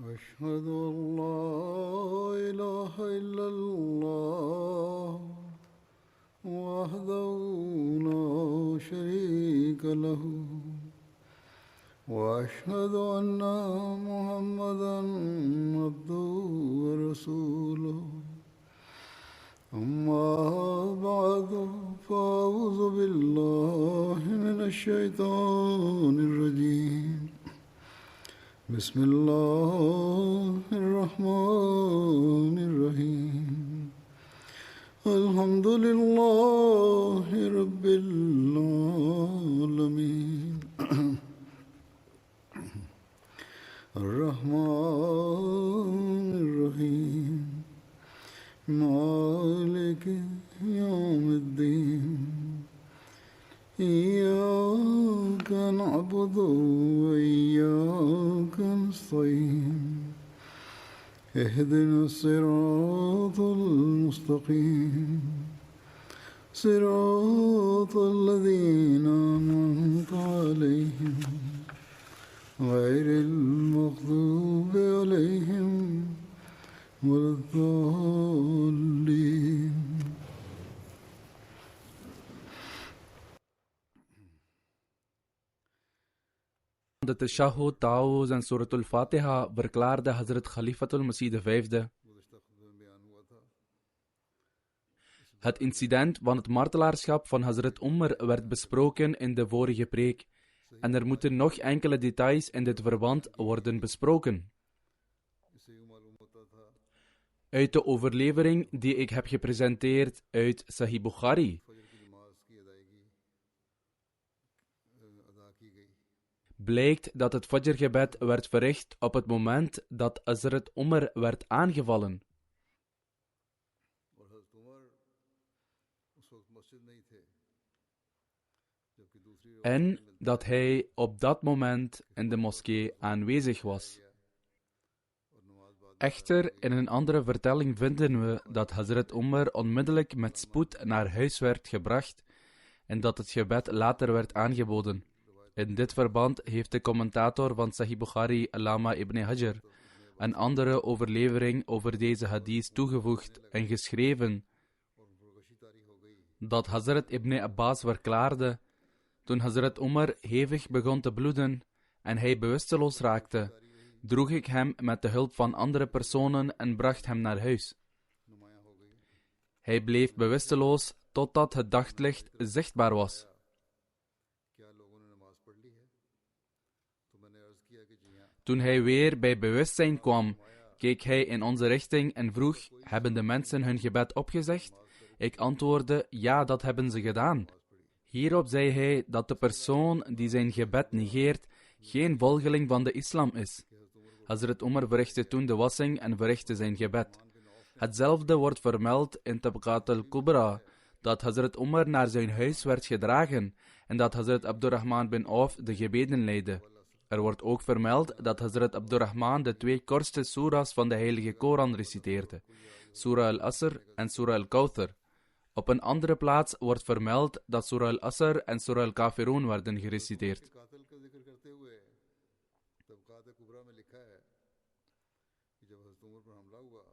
أشهد أن لا إله إلا الله وحده لا شريك له وأشهد أن محمدا عبده ورسوله أما بعد فأعوذ بالله من الشيطان الرجيم بسم الله الرحمن الرحيم الحمد لله رب العالمين الرحمن الرحيم مالك يوم الدين إياك نعبد وإياك نستعين اهدنا الصراط المستقيم صراط الذين أنعمت عليهم غير المغضوب عليهم ولا الضالين. De Tashahhud, Ta'awuz en Suratul Fatiha verklaarde Hazrat Khalifatul Masih V. Het incident van het martelaarschap van Hazrat Umar werd besproken in de vorige preek en er moeten nog enkele details in dit verband worden besproken. Uit de overlevering die ik heb gepresenteerd uit Sahih Bukhari blijkt dat het Fajr-gebed werd verricht op het moment dat Hazrat Umar werd aangevallen. En dat hij op dat moment in de moskee aanwezig was. Echter, in een andere vertelling vinden we dat Hazrat Umar onmiddellijk met spoed naar huis werd gebracht en dat het gebed later werd aangeboden. In dit verband heeft de commentator van Sahih Bukhari, Allama ibn Hajar, een andere overlevering over deze hadith toegevoegd en geschreven dat Hazrat ibn Abbas verklaarde: toen Hazrat Umar hevig begon te bloeden en hij bewusteloos raakte, droeg ik hem met de hulp van andere personen en bracht hem naar huis. Hij bleef bewusteloos totdat het daglicht zichtbaar was. Toen hij weer bij bewustzijn kwam, keek hij in onze richting en vroeg: hebben de mensen hun gebed opgezegd? Ik antwoordde: ja, dat hebben ze gedaan. Hierop zei hij dat de persoon die zijn gebed negeert geen volgeling van de islam is. Hazrat Umar verrichtte toen de wassing en verrichtte zijn gebed. Hetzelfde wordt vermeld in Tabaqat al-Kubra, dat Hazrat Umar naar zijn huis werd gedragen en dat Hazrat Abdurrahman bin Auf de gebeden leidde. Er wordt ook vermeld dat Hazrat Abdurrahman de 2 kortste surahs van de heilige Koran reciteerde, Surah al-Asr en Surah al-Kawthar. Op een andere plaats wordt vermeld dat Surah al-Asr en Surah al-Kafirun werden gereciteerd.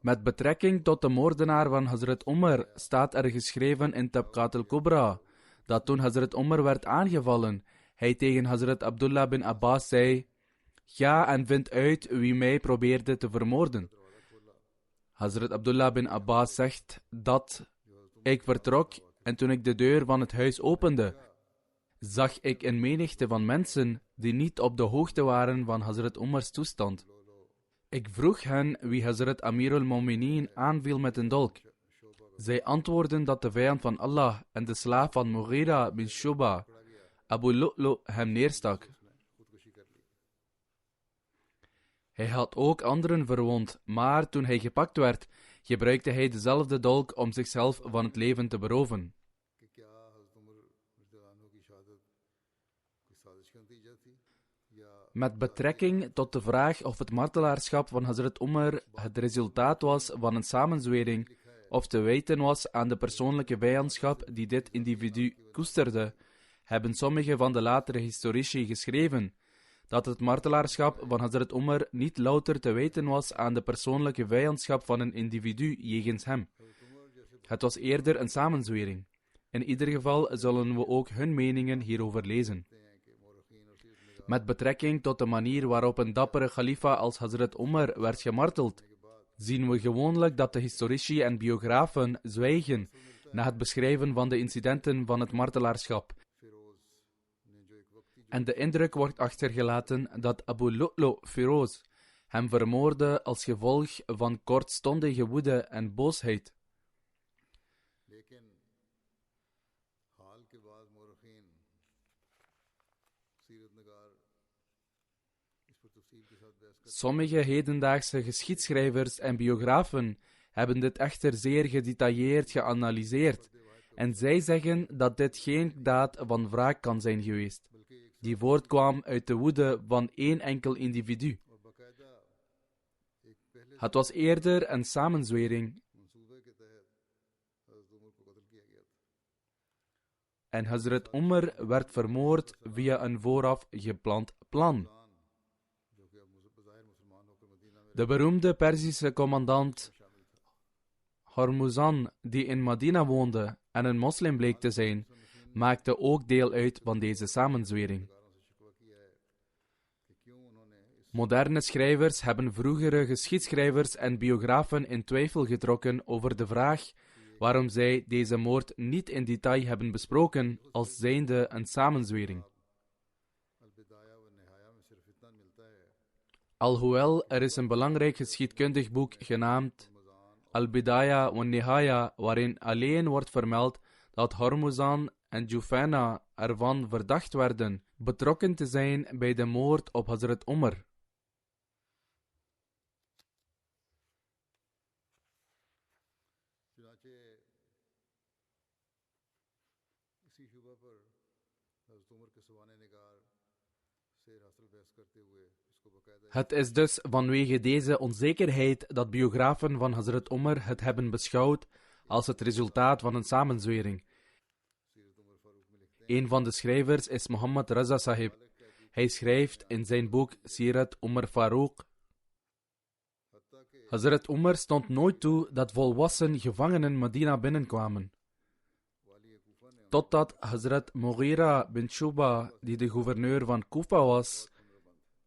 Met betrekking tot de moordenaar van Hazrat Umar staat er geschreven in Tabaqat al-Kubra dat toen Hazrat Umar werd aangevallen, hij tegen Hazrat Abdullah bin Abbas zei: ga en vind uit wie mij probeerde te vermoorden. Hazrat Abdullah bin Abbas zegt dat ik vertrok en toen ik de deur van het huis opende, zag ik een menigte van mensen die niet op de hoogte waren van Hazrat Umars toestand. Ik vroeg hen wie Hazrat Amirul Mu'minin aanviel met een dolk. Zij antwoordden dat de vijand van Allah en de slaaf van Mughira bin Shuba, Abu Lu'lu', hem neerstak. Hij had ook anderen verwond, maar toen hij gepakt werd, gebruikte hij dezelfde dolk om zichzelf van het leven te beroven. Met betrekking tot de vraag of het martelaarschap van Hazrat Umar het resultaat was van een samenzwering of te wijten was aan de persoonlijke vijandschap die dit individu koesterde, hebben sommige van de latere historici geschreven dat het martelaarschap van Hazrat Umar niet louter te wijten was aan de persoonlijke vijandschap van een individu jegens hem. Het was eerder een samenzwering. In ieder geval zullen we ook hun meningen hierover lezen. Met betrekking tot de manier waarop een dappere khalifa als Hazrat Umar werd gemarteld, zien we gewoonlijk dat de historici en biografen zwijgen na het beschrijven van de incidenten van het martelaarschap. En de indruk wordt achtergelaten dat Abu Lu'lu' Firoz hem vermoordde als gevolg van kortstondige woede en boosheid. Sommige hedendaagse geschiedschrijvers en biografen hebben dit echter zeer gedetailleerd geanalyseerd en zij zeggen dat dit geen daad van wraak kan zijn geweest, die voortkwam uit de woede van één enkel individu. Het was eerder een samenzwering en Hazrat Umar werd vermoord via een vooraf gepland plan. De beroemde Perzische commandant Hormuzan, die in Medina woonde en een moslim bleek te zijn, maakte ook deel uit van deze samenzwering. Moderne schrijvers hebben vroegere geschiedschrijvers en biografen in twijfel getrokken over de vraag waarom zij deze moord niet in detail hebben besproken als zijnde een samenzwering. Alhoewel, er is een belangrijk geschiedkundig boek genaamd Al-Bidaya wa Nihaya, waarin alleen wordt vermeld dat Hormuzan en Jufana ervan verdacht werden betrokken te zijn bij de moord op Hazrat Umar. Het is dus vanwege deze onzekerheid dat biografen van Hazrat Umar het hebben beschouwd als het resultaat van een samenzwering. Een van de schrijvers is Muhammad Raza Sahib. Hij schrijft in zijn boek Sirat Umar Farouk: Hazrat Umar stond nooit toe dat volwassen gevangenen Medina binnenkwamen. Totdat Hazrat Mughira bin Shuba, die de gouverneur van Kufa was,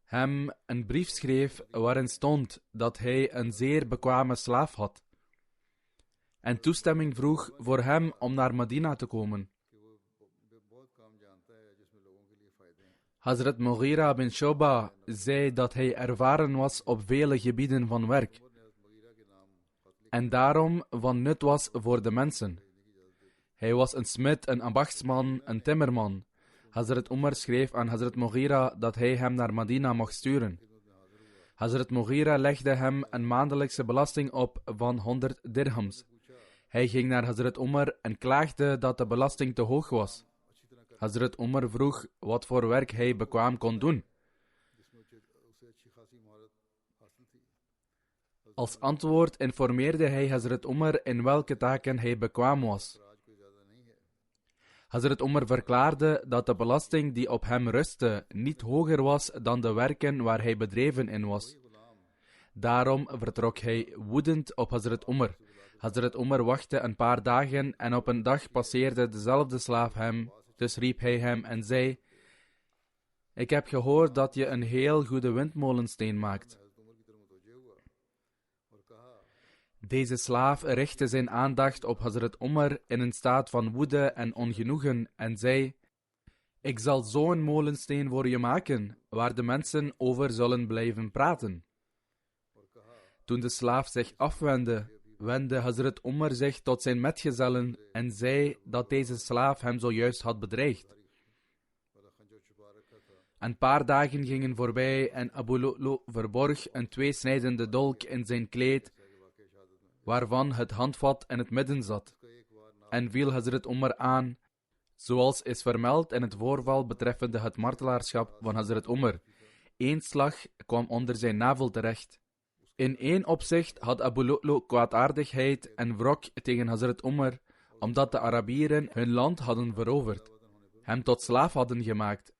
hem een brief schreef waarin stond dat hij een zeer bekwame slaaf had en toestemming vroeg voor hem om naar Medina te komen. Hazrat Mughira bin Shuba zei dat hij ervaren was op vele gebieden van werk en daarom van nut was voor de mensen. Hij was een smid, een ambachtsman, een timmerman. Hazrat Umar schreef aan Hazrat Mughira dat hij hem naar Medina mocht sturen. Hazrat Mughira legde hem een maandelijkse belasting op van 100 dirhams. Hij ging naar Hazrat Umar en klaagde dat de belasting te hoog was. Hazrat Umar vroeg wat voor werk hij bekwaam kon doen. Als antwoord informeerde hij Hazrat Umar in welke taken hij bekwaam was. Hazrat Umar verklaarde dat de belasting die op hem rustte niet hoger was dan de werken waar hij bedreven in was. Daarom vertrok hij woedend op Hazrat Umar. Hazrat Umar wachtte een paar dagen en op een dag passeerde dezelfde slaaf hem. Dus riep hij hem en zei: Ik heb gehoord dat je een heel goede windmolensteen maakt. Deze slaaf richtte zijn aandacht op Hazrat Umar in een staat van woede en ongenoegen en zei: Ik zal zo'n molensteen voor je maken, waar de mensen over zullen blijven praten. Toen de slaaf zich afwendde, wendde Hazrat Umar zich tot zijn metgezellen en zei dat deze slaaf hem zojuist had bedreigd. Een paar dagen gingen voorbij en Abu Lu'lu' verborg een tweesnijdende dolk in zijn kleed, waarvan het handvat in het midden zat, en viel Hazrat Umar aan, zoals is vermeld in het voorval betreffende het martelaarschap van Hazrat Umar. Eén slag kwam onder zijn navel terecht. In één opzicht had Abu Lu'lu' kwaadaardigheid en wrok tegen Hazrat Umar, omdat de Arabieren hun land hadden veroverd, hem tot slaaf hadden gemaakt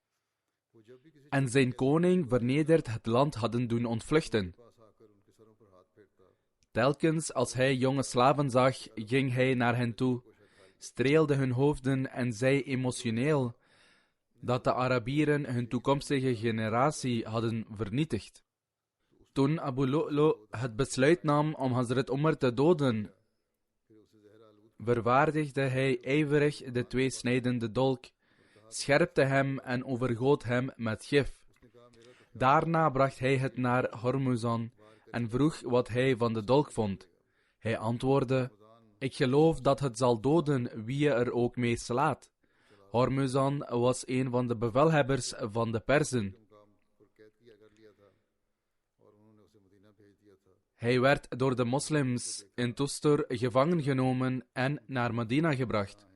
en zijn koning vernederd het land hadden doen ontvluchten. Telkens als hij jonge slaven zag, ging hij naar hen toe, streelde hun hoofden en zei emotioneel dat de Arabieren hun toekomstige generatie hadden vernietigd. Toen Abu Lu'lu het besluit nam om Hazrat Umar te doden, verwaardigde hij ijverig de tweesnijdende dolk, scherpte hem en overgoot hem met gif. Daarna bracht hij het naar Hormuzan en vroeg wat hij van de dolk vond. Hij antwoordde: ik geloof dat het zal doden wie je er ook mee slaat. Hormuzan was een van de bevelhebbers van de Perzen. Hij werd door de moslims in Tustur gevangen genomen en naar Medina gebracht.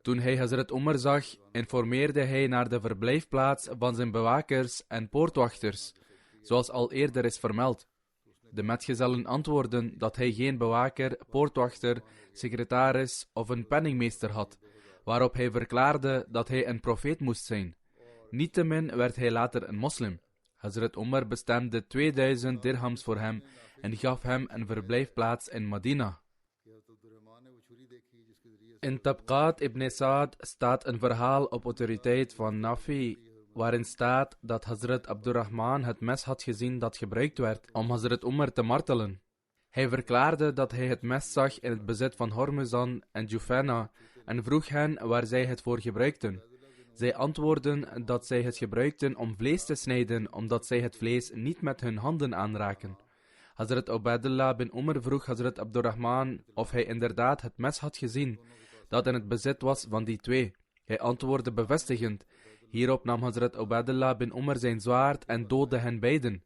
Toen hij Hazrat Umar zag, informeerde hij naar de verblijfplaats van zijn bewakers en poortwachters, zoals al eerder is vermeld. De metgezellen antwoordden dat hij geen bewaker, poortwachter, secretaris of een penningmeester had, waarop hij verklaarde dat hij een profeet moest zijn. Niettemin werd hij later een moslim. Hazrat Umar bestemde 2000 dirhams voor hem en gaf hem een verblijfplaats in Medina. In Tabqat ibn Sa'd staat een verhaal op autoriteit van Nafi, waarin staat dat Hazrat Abdurrahman het mes had gezien dat gebruikt werd om Hazrat Umar te martelen. Hij verklaarde dat hij het mes zag in het bezit van Hormuzan en Jufana en vroeg hen waar zij het voor gebruikten. Zij antwoordden dat zij het gebruikten om vlees te snijden, omdat zij het vlees niet met hun handen aanraken. Hazrat Ubaidullah bin Umar vroeg Hazrat Abdurrahman of hij inderdaad het mes had gezien, dat in het bezit was van die twee. Hij antwoordde bevestigend. Hierop nam Hazrat Ubaidullah bin Umar zijn zwaard en doodde hen beiden.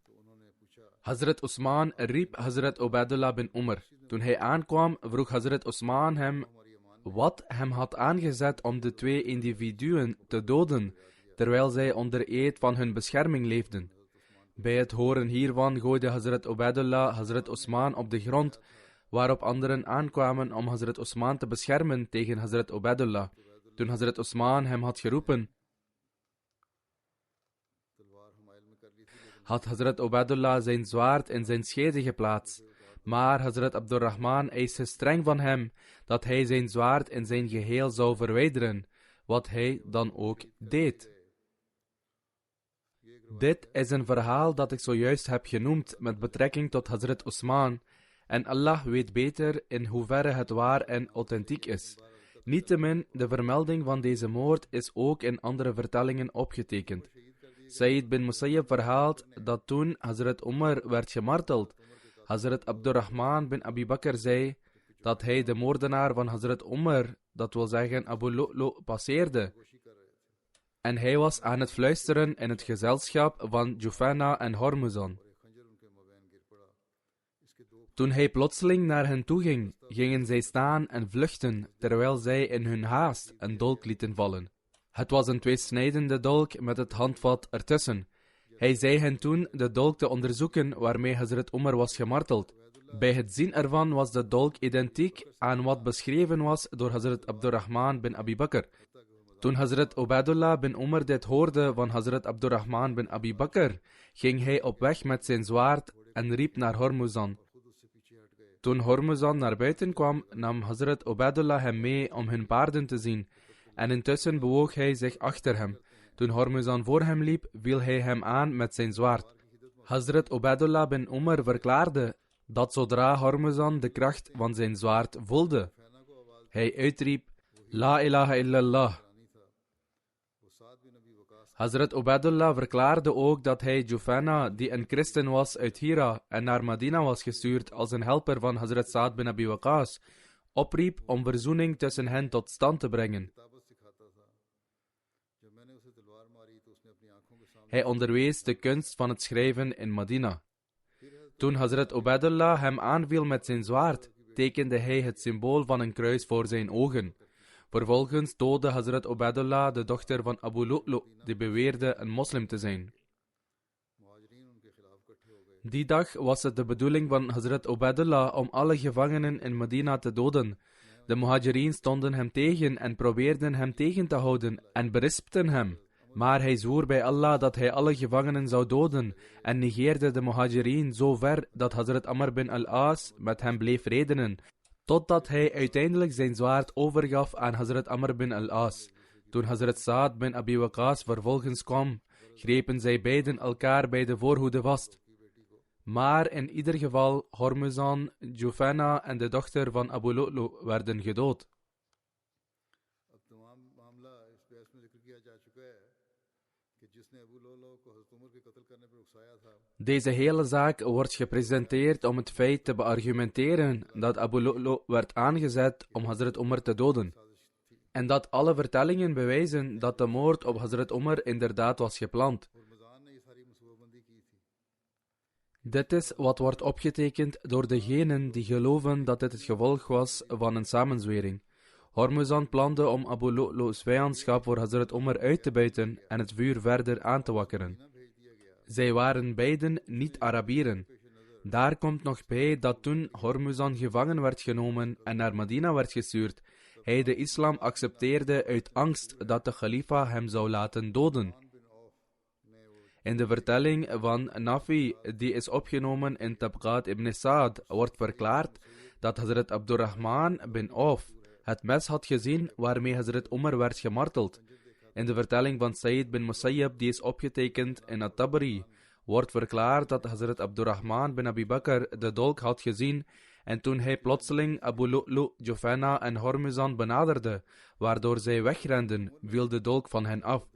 Hazrat Usman riep Hazrat Ubaidullah bin Umar. Toen hij aankwam, vroeg Hazrat Usman hem wat hem had aangezet om de twee individuen te doden, terwijl zij onder eed van hun bescherming leefden. Bij het horen hiervan gooide Hazrat Ubaidullah Hazrat Usman op de grond, waarop anderen aankwamen om Hazrat Usman te beschermen tegen Hazrat Ubaidullah. Toen Hazrat Usman hem had geroepen, had Hazrat Ubaidullah zijn zwaard in zijn schede geplaatst, maar Hazrat Abdurrahman eiste streng van hem dat hij zijn zwaard in zijn geheel zou verwijderen, wat hij dan ook deed. Dit is een verhaal dat ik zojuist heb genoemd met betrekking tot Hazrat Usman, en Allah weet beter in hoeverre het waar en authentiek is. Niettemin, de vermelding van deze moord is ook in andere vertellingen opgetekend. Sayyid bin Musayyib verhaalt dat toen Hazrat Umar werd gemarteld, Hazrat Abdurrahman bin Abi Bakr zei dat hij de moordenaar van Hazrat Umar, dat wil zeggen Abu Lu'lu, passeerde. En hij was aan het fluisteren in het gezelschap van Jufana en Hormuzan. Toen hij plotseling naar hen toe ging, gingen zij staan en vluchten, terwijl zij in hun haast een dolk lieten vallen. Het was een tweesnijdende dolk met het handvat ertussen. Hij zei hen toen de dolk te onderzoeken waarmee Hazrat Umar was gemarteld. Bij het zien ervan was de dolk identiek aan wat beschreven was door Hazrat Abdurrahman bin Abi Bakr. Toen Hazrat Ubaidullah bin Umar dit hoorde van Hazrat Abdurrahman bin Abi Bakr, ging hij op weg met zijn zwaard en riep naar Hormuzan. Toen Hormuzan naar buiten kwam, nam Hazrat Ubaidullah hem mee om hun paarden te zien, en intussen bewoog hij zich achter hem. Toen Hormuzan voor hem liep, viel hij hem aan met zijn zwaard. Hazrat Ubaidullah bin Umar verklaarde dat zodra Hormuzan de kracht van zijn zwaard voelde, hij uitriep, La ilaha illallah. Hazrat Ubaidullah verklaarde ook dat hij Jufana, die een christen was uit Hira en naar Medina was gestuurd als een helper van Hazrat Sa'd bin Abi Waqqas, opriep om verzoening tussen hen tot stand te brengen. Hij onderwees de kunst van het schrijven in Medina. Toen Hazrat Ubaidullah hem aanviel met zijn zwaard, tekende hij het symbool van een kruis voor zijn ogen. Vervolgens doodde Hazrat Ubaidullah de dochter van Abu Lu'lu, die beweerde een moslim te zijn. Die dag was het de bedoeling van Hazrat Ubaidullah om alle gevangenen in Medina te doden. De Muhajirin stonden hem tegen en probeerden hem tegen te houden en berispten hem. Maar hij zwoer bij Allah dat hij alle gevangenen zou doden en negeerde de Muhajirin zo ver dat Hazrat Amr bin al-As met hem bleef redenen, totdat hij uiteindelijk zijn zwaard overgaf aan Hazrat Amr bin al-As. Toen Hazrat Saad bin Abi Waqas vervolgens kwam, grepen zij beiden elkaar bij de voorhoede vast. Maar in ieder geval, Hormuzan, Jufana en de dochter van Abu Lu'lu werden gedood. Deze hele zaak wordt gepresenteerd om het feit te beargumenteren dat Abu Lu'lu werd aangezet om Hazrat Umar te doden. En dat alle vertellingen bewijzen dat de moord op Hazrat Umar inderdaad was gepland. Dit is wat wordt opgetekend door degenen die geloven dat dit het gevolg was van een samenzwering. Hormuzan plande om Abu Lu'lu's vijandschap voor Hazrat Umar uit te buiten en het vuur verder aan te wakkeren. Zij waren beiden niet-Arabieren. Daar komt nog bij dat toen Hormuzan gevangen werd genomen en naar Medina werd gestuurd, hij de islam accepteerde uit angst dat de khalifa hem zou laten doden. In de vertelling van Nafi, die is opgenomen in Tabqat ibn Sa'd, wordt verklaard dat Hazrat Abdurrahman bin Auf het mes had gezien waarmee Hazrat Umar werd gemarteld. In de vertelling van Sayyid bin Musayyab, die is opgetekend in At-Tabari, wordt verklaard dat Hazrat Abdurrahman bin Abi Bakr de dolk had gezien en toen hij plotseling Abu Lu'lu, Jufana en Hormuzan benaderde, waardoor zij wegrenden, viel de dolk van hen af.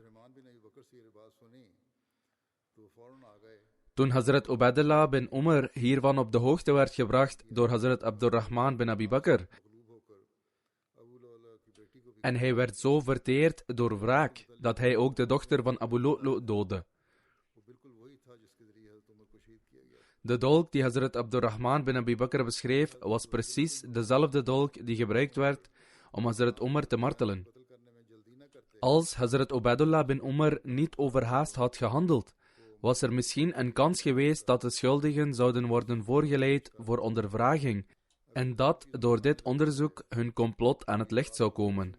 Toen Hazrat Ubaidullah bin Umar hiervan op de hoogte werd gebracht door Hazrat Abdurrahman bin Abi Bakr, en hij werd zo verteerd door wraak, dat hij ook de dochter van Abu Lu'lu doodde. De dolk die Hazrat Abdurrahman bin Abi Bakr beschreef, was precies dezelfde dolk die gebruikt werd om Hazrat Umar te martelen. Als Hazrat Ubaidullah bin Umar niet overhaast had gehandeld, was er misschien een kans geweest dat de schuldigen zouden worden voorgeleid voor ondervraging en dat door dit onderzoek hun complot aan het licht zou komen.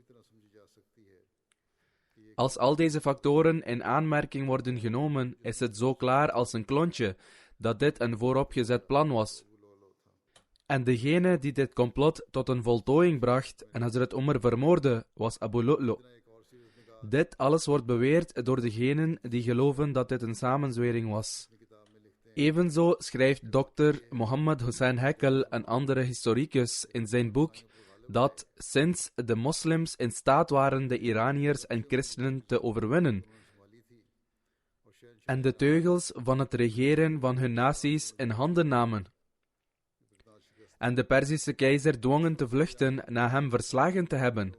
Als al deze factoren in aanmerking worden genomen, is het zo klaar als een klontje dat dit een vooropgezet plan was. En degene die dit complot tot een voltooiing bracht en Hazrat Umar vermoordde, was Abu Lu'lu. Dit alles wordt beweerd door degenen die geloven dat dit een samenzwering was. Evenzo schrijft Dr. Mohammed Hussein Hekkel, een andere historicus, in zijn boek dat sinds de moslims in staat waren de Iraniërs en christenen te overwinnen en de teugels van het regeren van hun naties in handen namen en de Perzische keizer dwongen te vluchten na hem verslagen te hebben,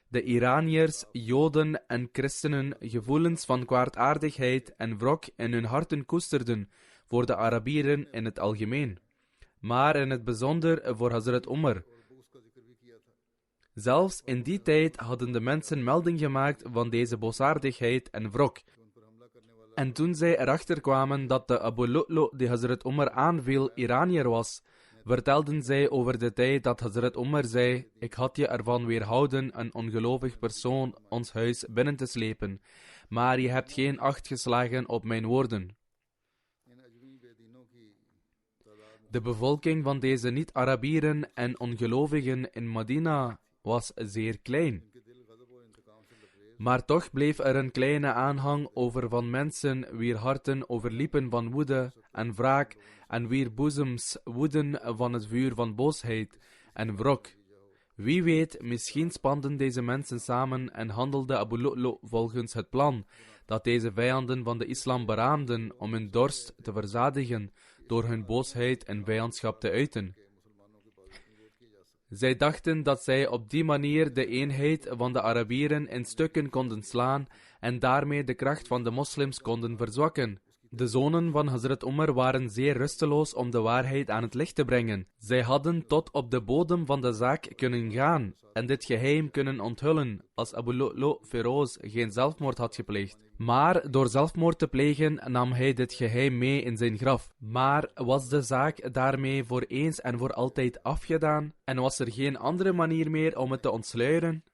de Iraniërs, Joden en christenen gevoelens van kwaadaardigheid en wrok in hun harten koesterden voor de Arabieren in het algemeen, maar in het bijzonder voor Hazrat Umar. Zelfs in die tijd hadden de mensen melding gemaakt van deze boosaardigheid en wrok. En toen zij erachter kwamen dat de Abu Lu'lu die Hazrat Umar aanviel Iranier was, vertelden zij over de tijd dat Hazrat Umar zei: ik had je ervan weerhouden een ongelovig persoon ons huis binnen te slepen, maar je hebt geen acht geslagen op mijn woorden. De bevolking van deze niet-Arabieren en ongelovigen in Medina was zeer klein. Maar toch bleef er een kleine aanhang over van mensen wier harten overliepen van woede en wraak en wier boezems woeden van het vuur van boosheid en wrok. Wie weet, misschien spanden deze mensen samen en handelde Abu Lu'lu volgens het plan dat deze vijanden van de islam beraamden om hun dorst te verzadigen door hun boosheid en vijandschap te uiten. Zij dachten dat zij op die manier de eenheid van de Arabieren in stukken konden slaan en daarmee de kracht van de moslims konden verzwakken. De zonen van Hazrat Umar waren zeer rusteloos om de waarheid aan het licht te brengen. Zij hadden tot op de bodem van de zaak kunnen gaan en dit geheim kunnen onthullen als Abu Lu'lu Feroz geen zelfmoord had gepleegd. Maar door zelfmoord te plegen nam hij dit geheim mee in zijn graf. Maar was de zaak daarmee voor eens en voor altijd afgedaan en was er geen andere manier meer om het te ontsluieren?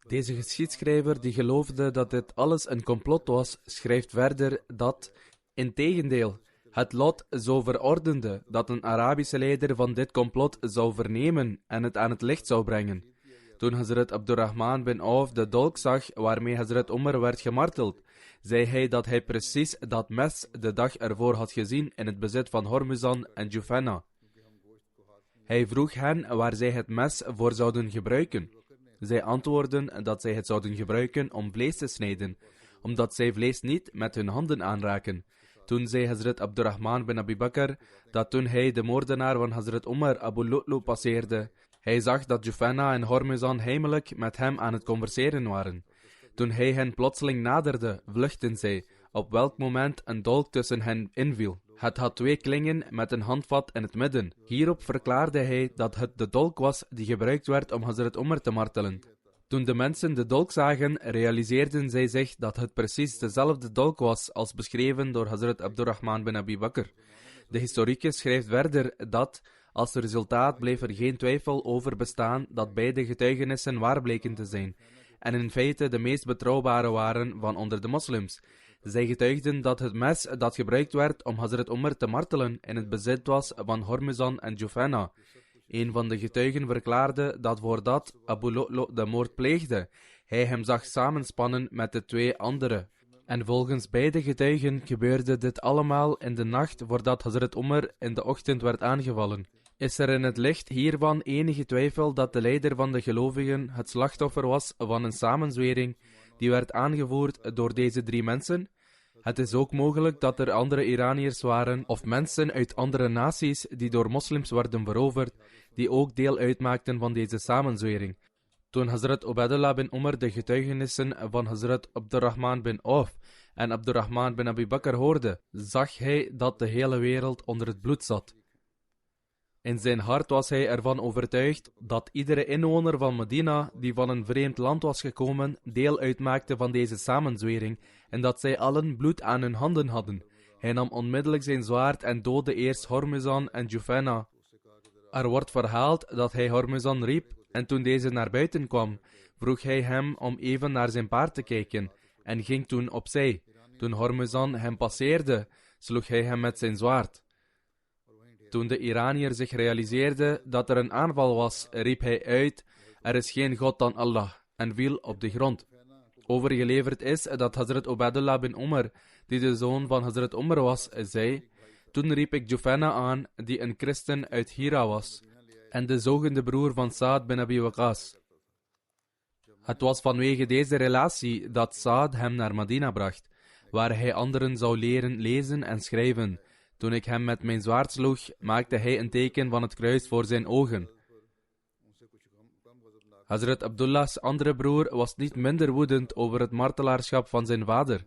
Deze geschiedschrijver, die geloofde dat dit alles een complot was, schrijft verder dat, integendeel, het lot zo verordende dat een Arabische leider van dit complot zou vernemen en het aan het licht zou brengen. Toen Hazrat Abdurrahman bin Auf de dolk zag waarmee Hazrat Umar werd gemarteld, zei hij dat hij precies dat mes de dag ervoor had gezien in het bezit van Hormuzan en Jufanna. Hij vroeg hen waar zij het mes voor zouden gebruiken. Zij antwoordden dat zij het zouden gebruiken om vlees te snijden, omdat zij vlees niet met hun handen aanraken. Toen zei Hazrat Abdurrahman bin Abi Bakr dat toen hij de moordenaar van Hazrat Umar Abu Lu'lu passeerde, hij zag dat Jufanna en Hormuzan heimelijk met hem aan het converseren waren. Toen hij hen plotseling naderde, vluchtten zij, op welk moment een dolk tussen hen inviel. Het had 2 klingen met een handvat in het midden. Hierop verklaarde hij dat het de dolk was die gebruikt werd om Hazrat Umar te martelen. Toen de mensen de dolk zagen, realiseerden zij zich dat het precies dezelfde dolk was als beschreven door Hazrat Abdurrahman bin Abi Bakr. De historicus schrijft verder dat, als resultaat bleef er geen twijfel over bestaan dat beide getuigenissen waar bleken te zijn, en in feite de meest betrouwbare waren van onder de moslims. Zij getuigden dat het mes dat gebruikt werd om Hazrat Umar te martelen in het bezit was van Hormuzan en Jufanna. Een van de getuigen verklaarde dat voordat Abu Lu'lu de moord pleegde, hij hem zag samenspannen met de 2 anderen. En volgens beide getuigen gebeurde dit allemaal in de nacht voordat Hazrat Umar in de ochtend werd aangevallen. Is er in het licht hiervan enige twijfel dat de leider van de gelovigen het slachtoffer was van een samenzwering die werd aangevoerd door deze 3 mensen? Het is ook mogelijk dat er andere Iraniërs waren of mensen uit andere naties die door moslims werden veroverd, die ook deel uitmaakten van deze samenzwering. Toen Hazrat Ubaidullah bin Umar de getuigenissen van Hazrat Abdurrahman bin Auf en Abdurrahman bin Abi Bakr hoorde, zag hij dat de hele wereld onder het bloed zat. In zijn hart was hij ervan overtuigd dat iedere inwoner van Medina die van een vreemd land was gekomen, deel uitmaakte van deze samenzwering en dat zij allen bloed aan hun handen hadden. Hij nam onmiddellijk zijn zwaard en doodde eerst Hormuzan en Jufanna. Er wordt verhaald dat hij Hormuzan riep en toen deze naar buiten kwam, vroeg hij hem om even naar zijn paard te kijken en ging toen opzij. Toen Hormuzan hem passeerde, sloeg hij hem met zijn zwaard. Toen de Iranier zich realiseerde dat er een aanval was, riep hij uit, er is geen God dan Allah, en viel op de grond. Overgeleverd is dat Hazrat Ubaidullah bin Umar, die de zoon van Hazrat Umar was, zei, toen riep ik Jufanna aan, die een christen uit Hira was, en de zogende broer van Saad bin Abi Waqas. Het was vanwege deze relatie dat Saad hem naar Medina bracht, waar hij anderen zou leren lezen en schrijven. Toen ik hem met mijn zwaard sloeg, maakte hij een teken van het kruis voor zijn ogen. Hazrat Abdullah's andere broer was niet minder woedend over het martelaarschap van zijn vader.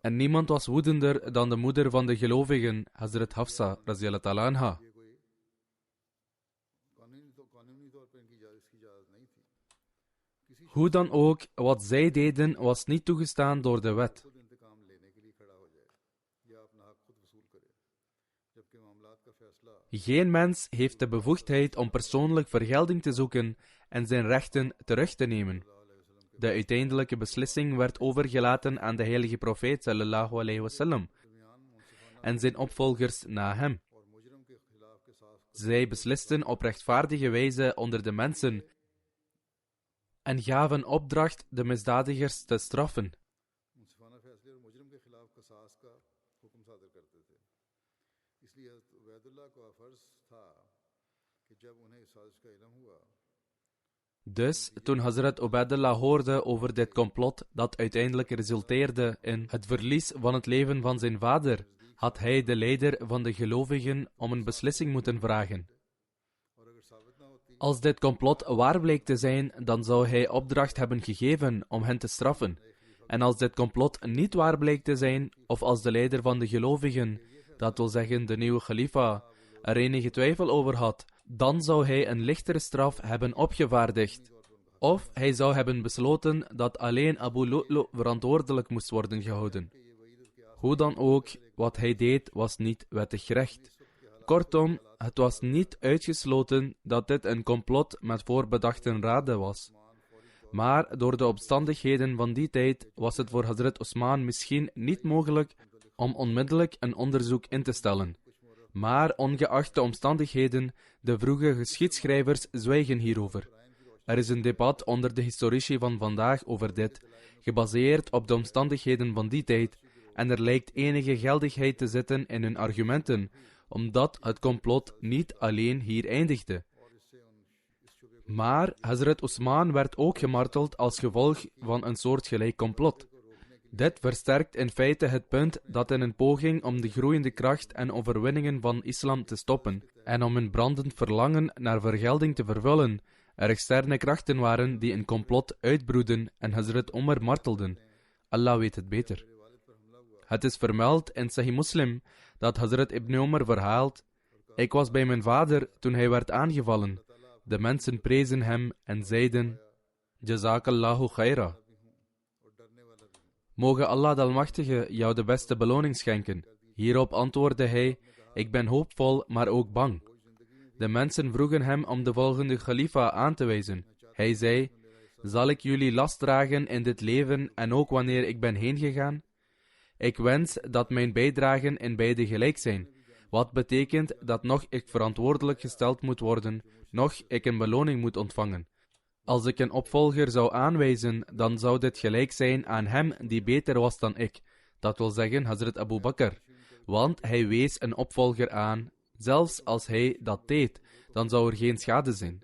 En niemand was woedender dan de moeder van de gelovigen, Hazrat Hafsa, radhiyallahu anha. Hoe dan ook, wat zij deden was niet toegestaan door de wet. Geen mens heeft de bevoegdheid om persoonlijk vergelding te zoeken en zijn rechten terug te nemen. De uiteindelijke beslissing werd overgelaten aan de heilige profeet sallallahu alayhi wasallam en zijn opvolgers na hem. Zij beslisten op rechtvaardige wijze onder de mensen en gaven opdracht de misdadigers te straffen. Dus, toen Hazrat Ubaidullah hoorde over dit complot dat uiteindelijk resulteerde in het verlies van het leven van zijn vader, had hij de leider van de gelovigen om een beslissing moeten vragen. Als dit complot waar bleek te zijn, dan zou hij opdracht hebben gegeven om hen te straffen. En als dit complot niet waar bleek te zijn, of als de leider van de gelovigen, dat wil zeggen de nieuwe khalifa, er enige twijfel over had, dan zou hij een lichtere straf hebben opgevaardigd. Of hij zou hebben besloten dat alleen Abu Lu'lu verantwoordelijk moest worden gehouden. Hoe dan ook, wat hij deed was niet wettig recht. Kortom, het was niet uitgesloten dat dit een complot met voorbedachte raden was. Maar door de omstandigheden van die tijd was het voor Hazrat Osman misschien niet mogelijk om onmiddellijk een onderzoek in te stellen. Maar ongeacht de omstandigheden, de vroege geschiedschrijvers zwijgen hierover. Er is een debat onder de historici van vandaag over dit, gebaseerd op de omstandigheden van die tijd, en er lijkt enige geldigheid te zitten in hun argumenten, omdat het complot niet alleen hier eindigde. Maar Hazrat Osman werd ook gemarteld als gevolg van een soortgelijk complot. Dit versterkt in feite het punt dat in een poging om de groeiende kracht en overwinningen van islam te stoppen en om een brandend verlangen naar vergelding te vervullen, er externe krachten waren die een complot uitbroedden en Hazrat Omar martelden. Allah weet het beter. Het is vermeld in Sahih Muslim dat Hazrat Ibn Omar verhaalt: ik was bij mijn vader toen hij werd aangevallen. De mensen prezen hem en zeiden: Jazakallahu khaira. Moge Allah de Almachtige jou de beste beloning schenken. Hierop antwoordde hij: ik ben hoopvol, maar ook bang. De mensen vroegen hem om de volgende khalifa aan te wijzen. Hij zei: zal ik jullie last dragen in dit leven en ook wanneer ik ben heengegaan? Ik wens dat mijn bijdragen in beide gelijk zijn, wat betekent dat nog ik verantwoordelijk gesteld moet worden, nog ik een beloning moet ontvangen. Als ik een opvolger zou aanwijzen, dan zou dit gelijk zijn aan hem die beter was dan ik, dat wil zeggen Hazrat Abu Bakr, want hij wees een opvolger aan. Zelfs als hij dat deed, dan zou er geen schade zijn.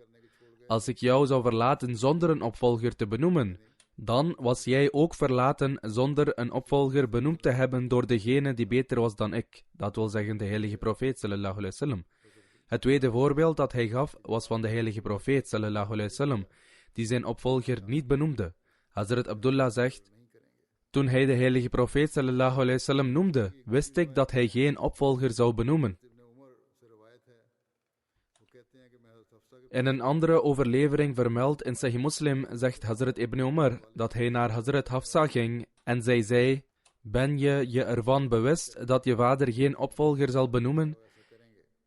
Als ik jou zou verlaten zonder een opvolger te benoemen, dan was jij ook verlaten zonder een opvolger benoemd te hebben door degene die beter was dan ik, dat wil zeggen de heilige profeet sallallahu alaihi wasallam. Het tweede voorbeeld dat hij gaf was van de heilige profeet sallallahu alaihi wasallam, die zijn opvolger niet benoemde. Hazrat Abdullah zegt: toen hij de heilige profeet sallallahu alaihi wasallam noemde, wist ik dat hij geen opvolger zou benoemen. In een andere overlevering vermeld in Sahih Muslim zegt Hazrat Ibn Umar dat hij naar Hazrat Hafsa ging en zij zei: ben je ervan bewust dat je vader geen opvolger zal benoemen?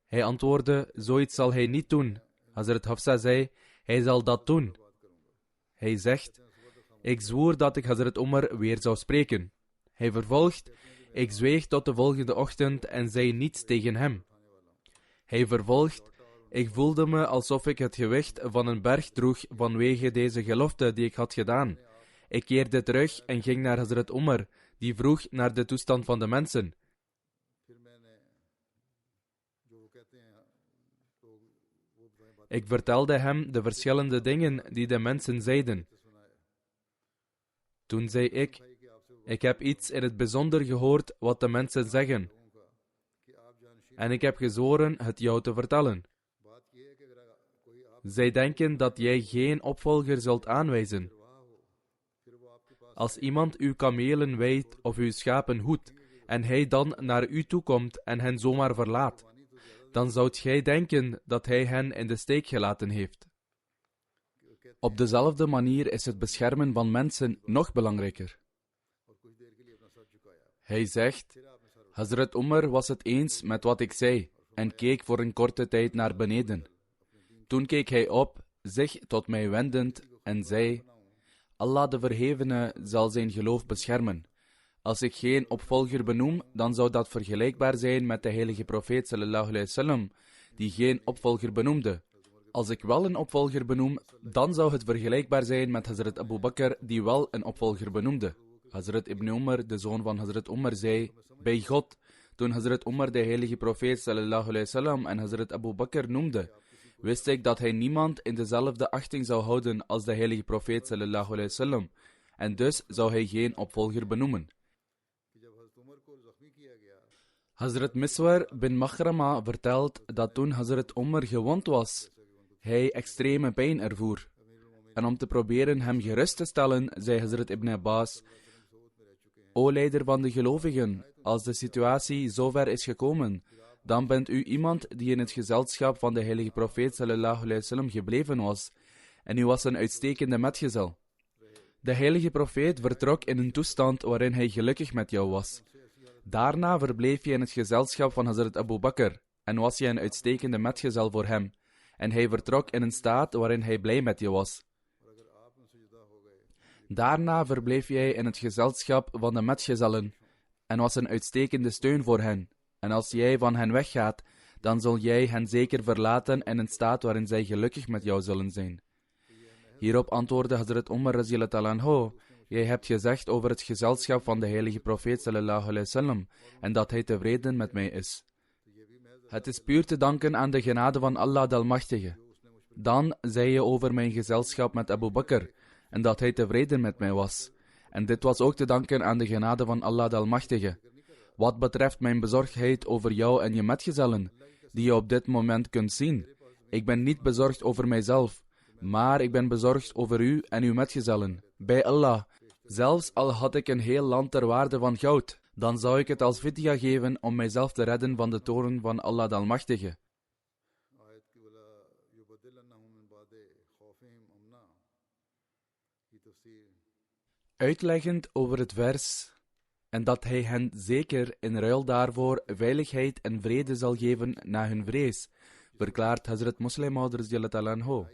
Hij antwoordde: zoiets zal hij niet doen. Hazrat Hafsa zei: hij zal dat doen. Hij zegt: ik zwoer dat ik Hazrat Umar weer zou spreken. Hij vervolgt: ik zweeg tot de volgende ochtend en zei niets tegen hem. Hij vervolgt: ik voelde me alsof ik het gewicht van een berg droeg vanwege deze gelofte die ik had gedaan. Ik keerde terug en ging naar Hazrat Umar, die vroeg naar de toestand van de mensen. Ik vertelde hem de verschillende dingen die de mensen zeiden. Toen zei ik heb iets in het bijzonder gehoord wat de mensen zeggen. En ik heb gezworen het jou te vertellen. Zij denken dat jij geen opvolger zult aanwijzen. Als iemand uw kamelen weidt of uw schapen hoedt, en hij dan naar u toe komt en hen zomaar verlaat, dan zoudt gij denken dat hij hen in de steek gelaten heeft. Op dezelfde manier is het beschermen van mensen nog belangrijker. Hij zegt: Hazrat Umar was het eens met wat ik zei en keek voor een korte tijd naar beneden. Toen keek hij op, zich tot mij wendend en zei: Allah de Verhevene zal zijn geloof beschermen. Als ik geen opvolger benoem, dan zou dat vergelijkbaar zijn met de heilige profeet sallallahu alaihi wasallam, die geen opvolger benoemde. Als ik wel een opvolger benoem, dan zou het vergelijkbaar zijn met Hazrat Abu Bakr, die wel een opvolger benoemde. Hazrat Ibn Umar, de zoon van Hazrat Umar, zei: bij God, toen Hazrat Umar de heilige profeet sallallahu alaihi wasallam en Hazrat Abu Bakr noemde, wist ik dat hij niemand in dezelfde achting zou houden als de heilige profeet sallallahu alaihi wasallam, en dus zou hij geen opvolger benoemen. Hazrat Miswar bin Makhrama vertelt dat toen Hazrat Umar gewond was, hij extreme pijn ervoer. En om te proberen hem gerust te stellen, zei Hazrat Ibn Abbas: O leider van de gelovigen, als de situatie zover is gekomen, dan bent u iemand die in het gezelschap van de heilige profeet sallallahu alaihi wasallam gebleven was, en u was een uitstekende metgezel. De heilige profeet vertrok in een toestand waarin hij gelukkig met jou was. Daarna verbleef je in het gezelschap van Hazrat Abu Bakr. en was je een uitstekende metgezel voor hem, en hij vertrok in een staat waarin hij blij met je was. Daarna verbleef jij in het gezelschap van de metgezellen, en was een uitstekende steun voor hen, en als jij van hen weggaat, dan zul jij hen zeker verlaten in een staat waarin zij gelukkig met jou zullen zijn. Hierop antwoordde Hazrat Umar radiyallahu anhu: jij hebt gezegd over het gezelschap van de heilige profeet sallallahu alaihi wasallam en dat hij tevreden met mij is. Het is puur te danken aan de genade van Allah de Almachtige. Dan zei je over mijn gezelschap met Abu Bakr en dat hij tevreden met mij was. En dit was ook te danken aan de genade van Allah de Almachtige. Wat betreft mijn bezorgdheid over jou en je metgezellen, die je op dit moment kunt zien. Ik ben niet bezorgd over mijzelf, maar ik ben bezorgd over u en uw metgezellen. Bij Allah, zelfs al had ik een heel land ter waarde van goud, dan zou ik het als fidya geven om mijzelf te redden van de toorn van Allah de Almachtige. Uitleggend over het vers, en dat hij hen zeker in ruil daarvoor veiligheid en vrede zal geven na hun vrees, verklaart Hazrat Muslim Maud radiyallahu anhu.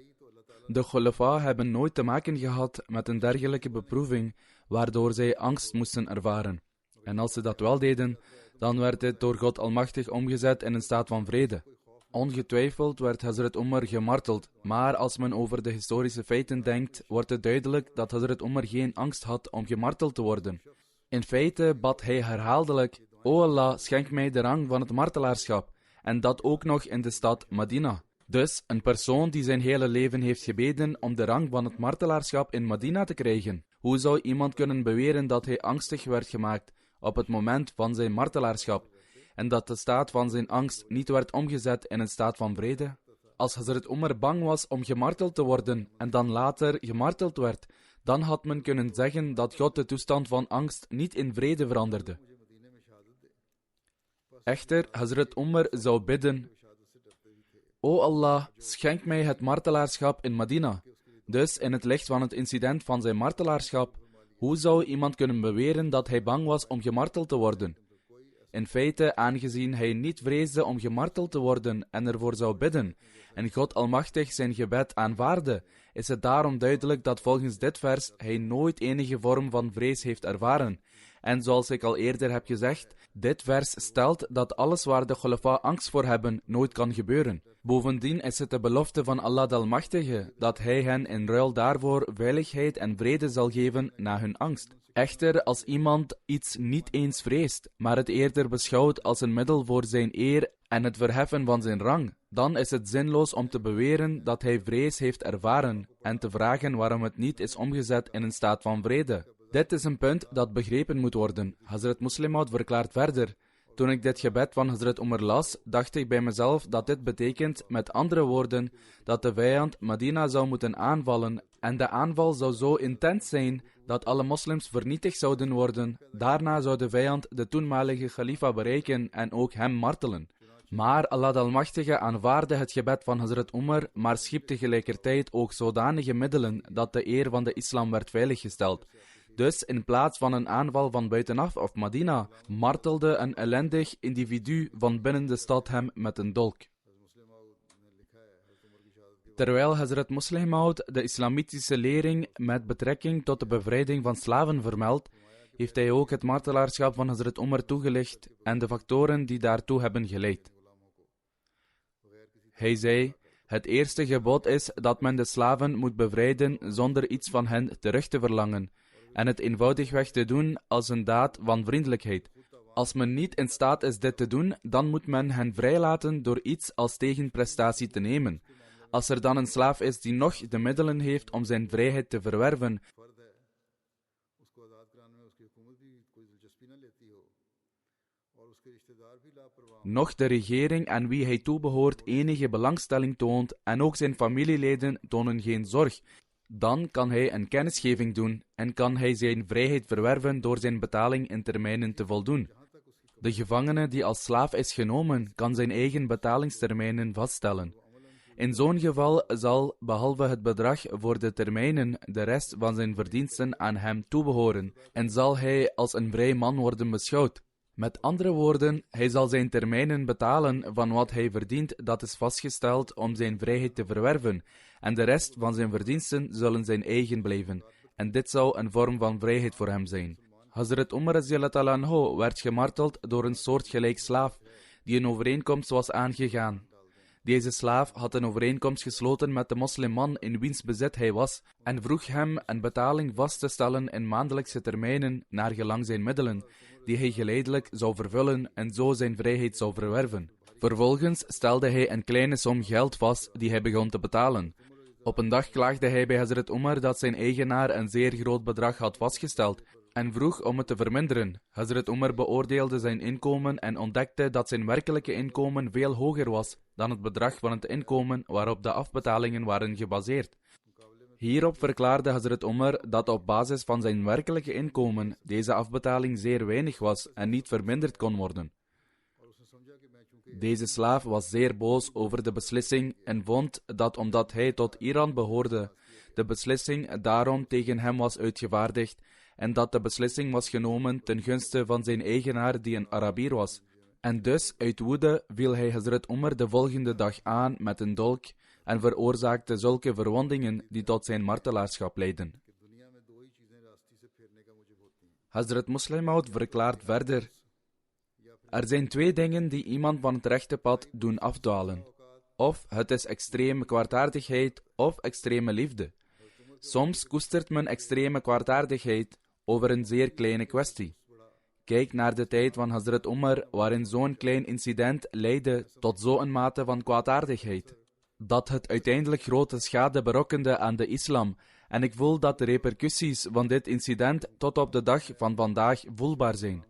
De Khulafa hebben nooit te maken gehad met een dergelijke beproeving, waardoor zij angst moesten ervaren. En als ze dat wel deden, dan werd dit door God Almachtig omgezet in een staat van vrede. Ongetwijfeld werd Hazrat Umar gemarteld, maar als men over de historische feiten denkt, wordt het duidelijk dat Hazrat Umar geen angst had om gemarteld te worden. In feite bad hij herhaaldelijk: O Allah, schenk mij de rang van het martelaarschap, en dat ook nog in de stad Medina. Dus een persoon die zijn hele leven heeft gebeden om de rang van het martelaarschap in Medina te krijgen. Hoe zou iemand kunnen beweren dat hij angstig werd gemaakt op het moment van zijn martelaarschap, en dat de staat van zijn angst niet werd omgezet in een staat van vrede? Als Hazrat Umar bang was om gemarteld te worden en dan later gemarteld werd, dan had men kunnen zeggen dat God de toestand van angst niet in vrede veranderde. Echter, Hazrat Umar zou bidden: O Allah, schenk mij het martelaarschap in Medina. Dus in het licht van het incident van zijn martelaarschap, hoe zou iemand kunnen beweren dat hij bang was om gemarteld te worden? In feite, aangezien hij niet vreesde om gemarteld te worden en ervoor zou bidden, en God Almachtig zijn gebed aanvaarde, is het daarom duidelijk dat volgens dit vers hij nooit enige vorm van vrees heeft ervaren. En zoals ik al eerder heb gezegd, dit vers stelt dat alles waar de Khulafa angst voor hebben, nooit kan gebeuren. Bovendien is het de belofte van Allah de Almachtige dat hij hen in ruil daarvoor veiligheid en vrede zal geven na hun angst. Echter, als iemand iets niet eens vreest, maar het eerder beschouwt als een middel voor zijn eer en het verheffen van zijn rang, dan is het zinloos om te beweren dat hij vrees heeft ervaren en te vragen waarom het niet is omgezet in een staat van vrede. Dit is een punt dat begrepen moet worden. Hazrat Muslim Maud verklaart verder: toen ik dit gebed van Hazrat Umar las, dacht ik bij mezelf dat dit betekent, met andere woorden, dat de vijand Medina zou moeten aanvallen en de aanval zou zo intens zijn dat alle moslims vernietigd zouden worden. Daarna zou de vijand de toenmalige khalifa bereiken en ook hem martelen. Maar Allah de Almachtige aanvaarde het gebed van Hazrat Umar, maar schiep tegelijkertijd ook zodanige middelen dat de eer van de islam werd veiliggesteld. Dus in plaats van een aanval van buitenaf of Medina, martelde een ellendig individu van binnen de stad hem met een dolk. Terwijl Hazrat Muslim Maud de islamitische lering met betrekking tot de bevrijding van slaven vermeldt, heeft hij ook het martelaarschap van Hazrat Umar toegelicht en de factoren die daartoe hebben geleid. Hij zei: het eerste gebod is dat men de slaven moet bevrijden zonder iets van hen terug te verlangen, en het eenvoudigweg te doen als een daad van vriendelijkheid. Als men niet in staat is dit te doen, dan moet men hen vrijlaten door iets als tegenprestatie te nemen. Als er dan een slaaf is die nog de middelen heeft om zijn vrijheid te verwerven, noch de regering aan wie hij toebehoort enige belangstelling toont en ook zijn familieleden tonen geen zorg, dan kan hij een kennisgeving doen en kan hij zijn vrijheid verwerven door zijn betaling in termijnen te voldoen. De gevangene die als slaaf is genomen, kan zijn eigen betalingstermijnen vaststellen. In zo'n geval zal, behalve het bedrag voor de termijnen, de rest van zijn verdiensten aan hem toebehoren en zal hij als een vrij man worden beschouwd. Met andere woorden, hij zal zijn termijnen betalen van wat hij verdient, dat is vastgesteld om zijn vrijheid te verwerven, en de rest van zijn verdiensten zullen zijn eigen blijven. En dit zou een vorm van vrijheid voor hem zijn. Hazrat Umar radiyallahu anhu werd gemarteld door een soortgelijk slaaf, die een overeenkomst was aangegaan. Deze slaaf had een overeenkomst gesloten met de moslimman in wiens bezit hij was, en vroeg hem een betaling vast te stellen in maandelijkse termijnen naar gelang zijn middelen, die hij geleidelijk zou vervullen en zo zijn vrijheid zou verwerven. Vervolgens stelde hij een kleine som geld vast die hij begon te betalen. Op een dag klaagde hij bij Hazrat Umar dat zijn eigenaar een zeer groot bedrag had vastgesteld en vroeg om het te verminderen. Hazrat Umar beoordeelde zijn inkomen en ontdekte dat zijn werkelijke inkomen veel hoger was dan het bedrag van het inkomen waarop de afbetalingen waren gebaseerd. Hierop verklaarde Hazrat Umar dat op basis van zijn werkelijke inkomen deze afbetaling zeer weinig was en niet verminderd kon worden. Deze slaaf was zeer boos over de beslissing en vond dat omdat hij tot Iran behoorde, de beslissing daarom tegen hem was uitgevaardigd en dat de beslissing was genomen ten gunste van zijn eigenaar die een Arabier was. En dus, uit woede, viel hij Hazrat Umar de volgende dag aan met een dolk en veroorzaakte zulke verwondingen die tot zijn martelaarschap leidden. Hazrat Muslim Maud verklaart verder: er zijn twee dingen die iemand van het rechte pad doen afdwalen. Of het is extreme kwaadaardigheid of extreme liefde. Soms koestert men extreme kwaadaardigheid over een zeer kleine kwestie. Kijk naar de tijd van Hazrat Umar, waarin zo'n klein incident leidde tot zo'n mate van kwaadaardigheid, dat het uiteindelijk grote schade berokkende aan de islam, en ik voel dat de repercussies van dit incident tot op de dag van vandaag voelbaar zijn.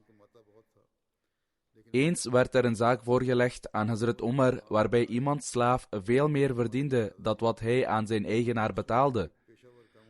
Eens werd er een zaak voorgelegd aan Hazrat Umar, waarbij iemands slaaf veel meer verdiende dan wat hij aan zijn eigenaar betaalde.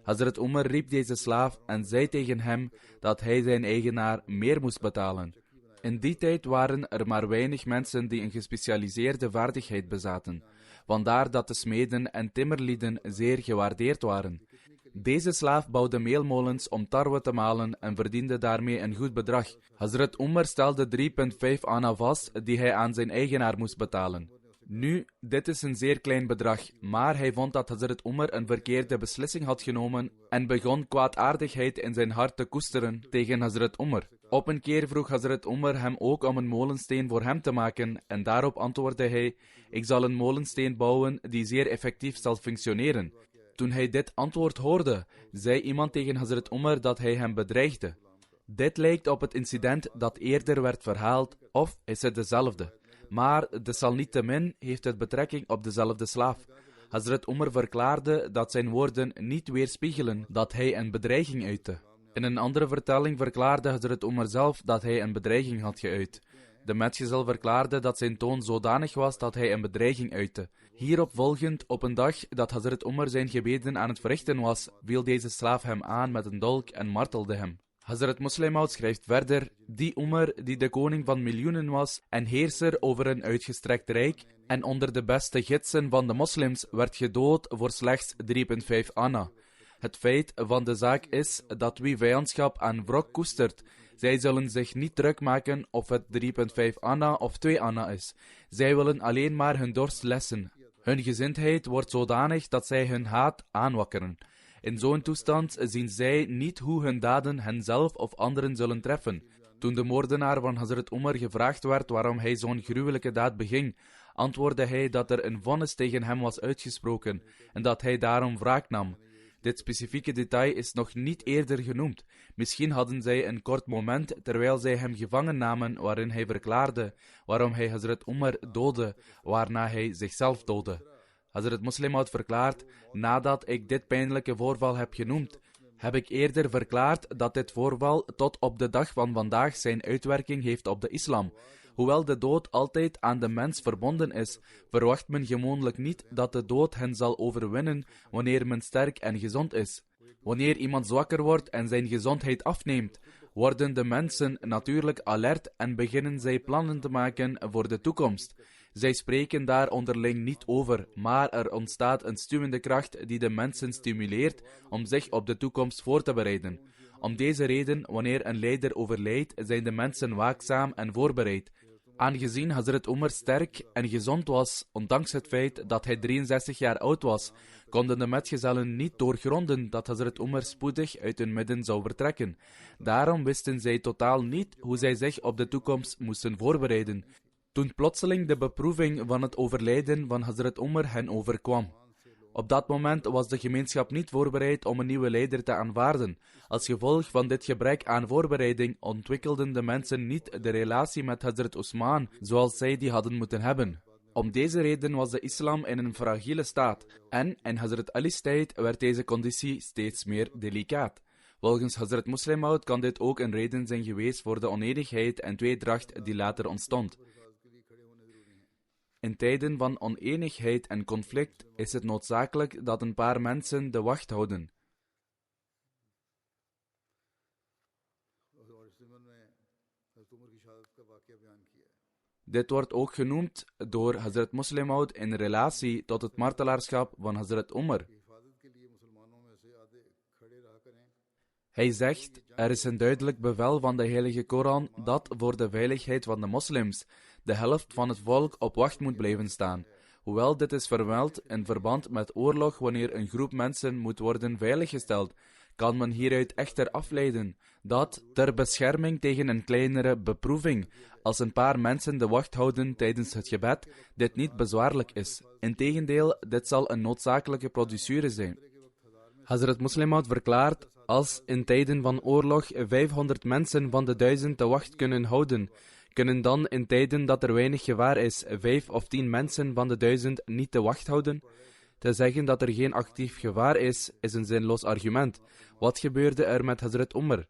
Hazrat Umar riep deze slaaf en zei tegen hem dat hij zijn eigenaar meer moest betalen. In die tijd waren er maar weinig mensen die een gespecialiseerde vaardigheid bezaten, vandaar dat de smeden en timmerlieden zeer gewaardeerd waren. Deze slaaf bouwde meelmolens om tarwe te malen en verdiende daarmee een goed bedrag. Hazrat Umar stelde 3,5 anna vast die hij aan zijn eigenaar moest betalen. Nu, dit is een zeer klein bedrag, maar hij vond dat Hazrat Umar een verkeerde beslissing had genomen en begon kwaadaardigheid in zijn hart te koesteren tegen Hazrat Umar. Op een keer vroeg Hazrat Umar hem ook om een molensteen voor hem te maken en daarop antwoordde hij: ik zal een molensteen bouwen die zeer effectief zal functioneren. Toen hij dit antwoord hoorde, zei iemand tegen Hazrat Umar dat hij hem bedreigde. Dit lijkt op het incident dat eerder werd verhaald, of is het dezelfde? Maar desalniettemin heeft het betrekking op dezelfde slaaf. Hazrat Umar verklaarde dat zijn woorden niet weerspiegelen dat hij een bedreiging uitte. In een andere vertelling verklaarde Hazrat Umar zelf dat hij een bedreiging had geuit. De metgezel verklaarde dat zijn toon zodanig was dat hij een bedreiging uitte. Hierop volgend, op een dag dat Hazrat Umar zijn gebeden aan het verrichten was, viel deze slaaf hem aan met een dolk en martelde hem. Hazrat Muslim Maud schrijft verder: die Umar die de koning van miljoenen was en heerser over een uitgestrekt rijk en onder de beste gidsen van de moslims, werd gedood voor slechts 3,5 anna. Het feit van de zaak is dat wie vijandschap aan wrok koestert, zij zullen zich niet druk maken of het 3,5 anna of 2 anna is. Zij willen alleen maar hun dorst lessen. Hun gezindheid wordt zodanig dat zij hun haat aanwakkeren. In zo'n toestand zien zij niet hoe hun daden henzelf of anderen zullen treffen. Toen de moordenaar van Hazrat Umar gevraagd werd waarom hij zo'n gruwelijke daad beging, antwoordde hij dat er een vonnis tegen hem was uitgesproken en dat hij daarom wraak nam. Dit specifieke detail is nog niet eerder genoemd. Misschien hadden zij een kort moment terwijl zij hem gevangen namen waarin hij verklaarde waarom hij Hazrat Umar doodde, waarna hij zichzelf doodde. Hazrat Muslim Maud verklaart: nadat ik dit pijnlijke voorval heb genoemd, heb ik eerder verklaard dat dit voorval tot op de dag van vandaag zijn uitwerking heeft op de islam. Hoewel de dood altijd aan de mens verbonden is, verwacht men gewoonlijk niet dat de dood hen zal overwinnen wanneer men sterk en gezond is. Wanneer iemand zwakker wordt en zijn gezondheid afneemt, worden de mensen natuurlijk alert en beginnen zij plannen te maken voor de toekomst. Zij spreken daar onderling niet over, maar er ontstaat een stuwende kracht die de mensen stimuleert om zich op de toekomst voor te bereiden. Om deze reden, wanneer een leider overlijdt, zijn de mensen waakzaam en voorbereid. Aangezien Hazrat Umar sterk en gezond was, ondanks het feit dat hij 63 jaar oud was, konden de metgezellen niet doorgronden dat Hazrat Umar spoedig uit hun midden zou vertrekken. Daarom wisten zij totaal niet hoe zij zich op de toekomst moesten voorbereiden. Toen plotseling de beproeving van het overlijden van Hazrat Umar hen overkwam. Op dat moment was de gemeenschap niet voorbereid om een nieuwe leider te aanvaarden. Als gevolg van dit gebrek aan voorbereiding ontwikkelden de mensen niet de relatie met Hazrat Usman zoals zij die hadden moeten hebben. Om deze reden was de islam in een fragiele staat en in Hazrat Ali's tijd werd deze conditie steeds meer delicaat. Volgens Hazrat Muslim Maud kan dit ook een reden zijn geweest voor de oneenigheid en tweedracht die later ontstond. In tijden van oneenigheid en conflict is het noodzakelijk dat een paar mensen de wacht houden. Dit wordt ook genoemd door Hazrat Muslim Maud in relatie tot het martelaarschap van Hazrat Umar. Hij zegt, er is een duidelijk bevel van de Heilige Koran dat voor de veiligheid van de moslims de helft van het volk op wacht moet blijven staan. Hoewel dit is vermeld in verband met oorlog wanneer een groep mensen moet worden veiliggesteld, kan men hieruit echter afleiden dat ter bescherming tegen een kleinere beproeving, als een paar mensen de wacht houden tijdens het gebed, dit niet bezwaarlijk is. Integendeel, dit zal een noodzakelijke procedure zijn. Hazrat Muslim Maud verklaart, als in tijden van oorlog 500 mensen van de 1000 de wacht kunnen houden, kunnen dan in tijden dat er weinig gevaar is, 5 of 10 mensen van de 1000 niet de wacht houden? Te zeggen dat er geen actief gevaar is een zinloos argument. Wat gebeurde er met Hazrat Umar?